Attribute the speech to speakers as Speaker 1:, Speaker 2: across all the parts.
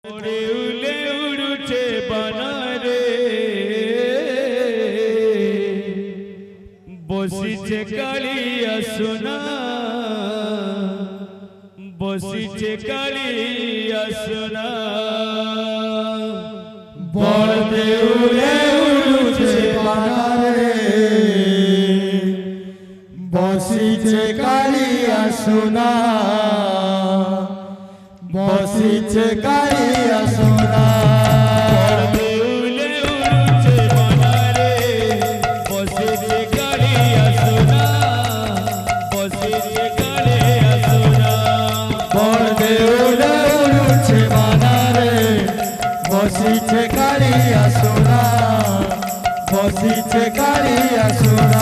Speaker 1: उले उड़ुचे बनारे बसिचे कालिया सोना बसिचे कालिया सोना
Speaker 2: बड़दे उले उड़ुचे बनारे बसिचे कालिया सोना बसिचे कालिया सोना
Speaker 1: बड़दे उले उड़ुचे बनारे बसिचे कालिया सोना बसिचे कालिया सोना
Speaker 2: बड़दे उले उड़ुचे बनारे बसिचे कालिया सोना बसिचे कालिया सोना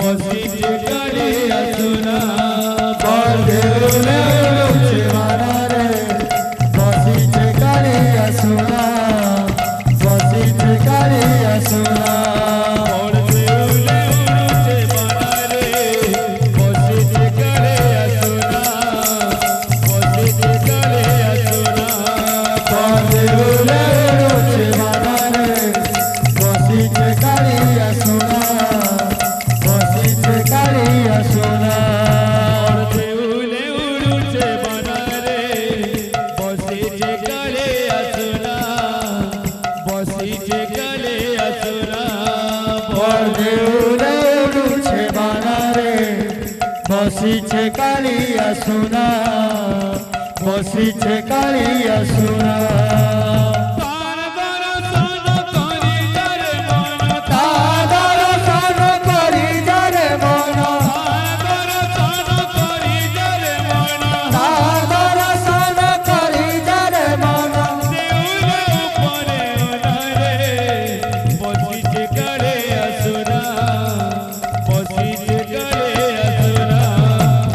Speaker 2: बसिचे कालिया सोना बसिचे कालिया सोना बसिचे कालिया सोना बसिचे कालिया सोना बड़दे उले उड़ुचे बनारे बसिचे कालिया सोना बसिचे कालिया सोना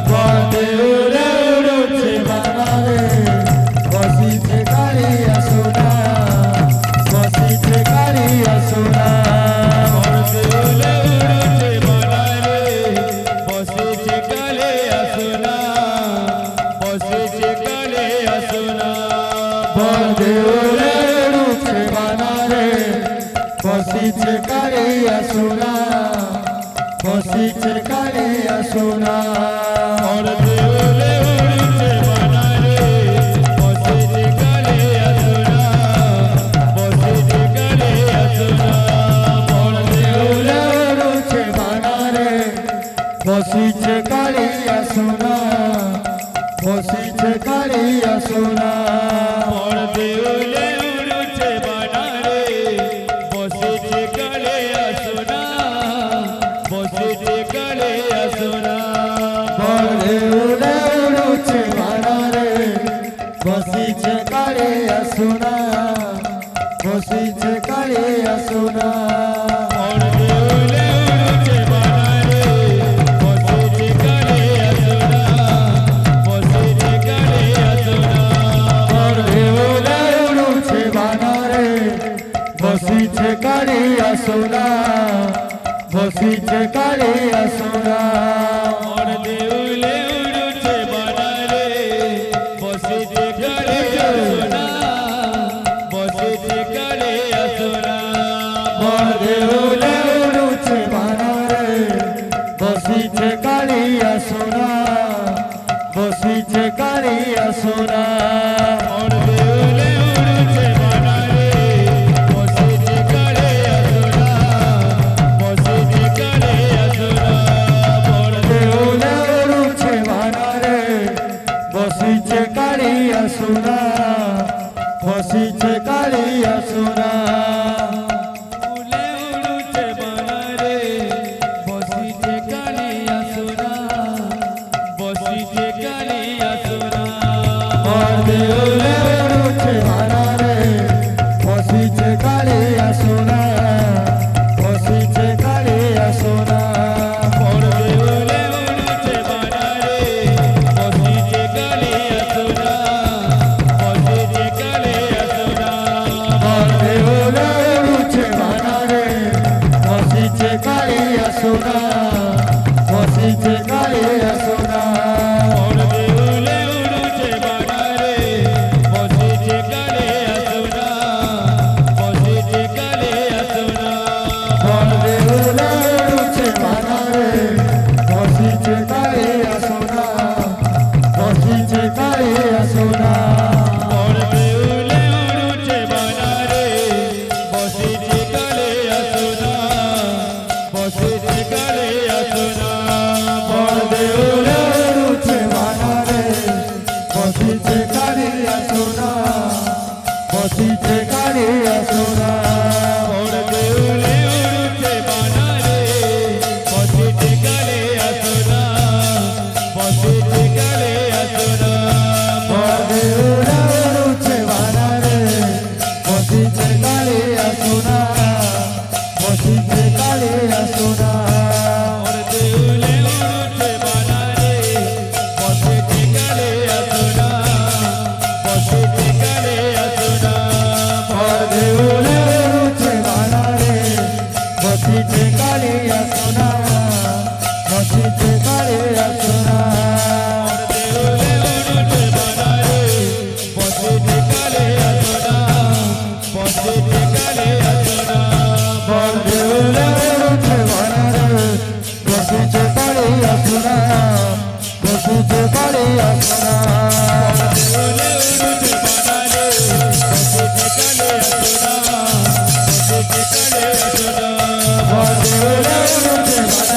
Speaker 2: बड़दे उले उड़ुचे बनारे बसिचे कालिया सोना बसिचे कालिया सोना बड़दे उले उड़ुचे बनारे बसिचे कालिया सोना बसिचे कालिया सोना बड़दे उले उड़ुचे बनारे बसिचे कालिया सोना बसिचे कालिया सोना बड़दे उले उड़ुचे बनारे बसिचे कालिया सोना बसिचे कालिया सोना बड़दे उले उड़ुचे बनारे बसिचे कालिया सोना बसिचे कालिया सोना बड़दे उले उड़ुचे बनारे बसिचे कालिया सोना बसिचे कालिया सोना बड़दे उले उड़ुचे बनारे बसिचे कालिया सोना बसिचे कालिया सोना बड़दे उले उड़ुचे बनारे बसिचे कालिया सोना बसिचे कालिया सोना बड़दे उले उड़ुचे बनारे बसिचे कालिया सोना बसिचे कालिया सोना उले उड़ुचे बनारे बसिचे कालिया सोना बसिचे कालिया सोना বসিছে কালিয়া সোনা
Speaker 1: দেউলে উড়ুছে বানারে বসেছে কালে আসনা বসেছে কালে আসনা
Speaker 2: বরদেউলে উড়ুছে বানারে বসিছে কালিয়া সোনা বসিছে কালিয়া সোনা
Speaker 1: দেউলে উড়ুছে বানারে বসেছে কালে আসনা বসেছে কালে আসনা
Speaker 2: বরদেউলে উড়ুছে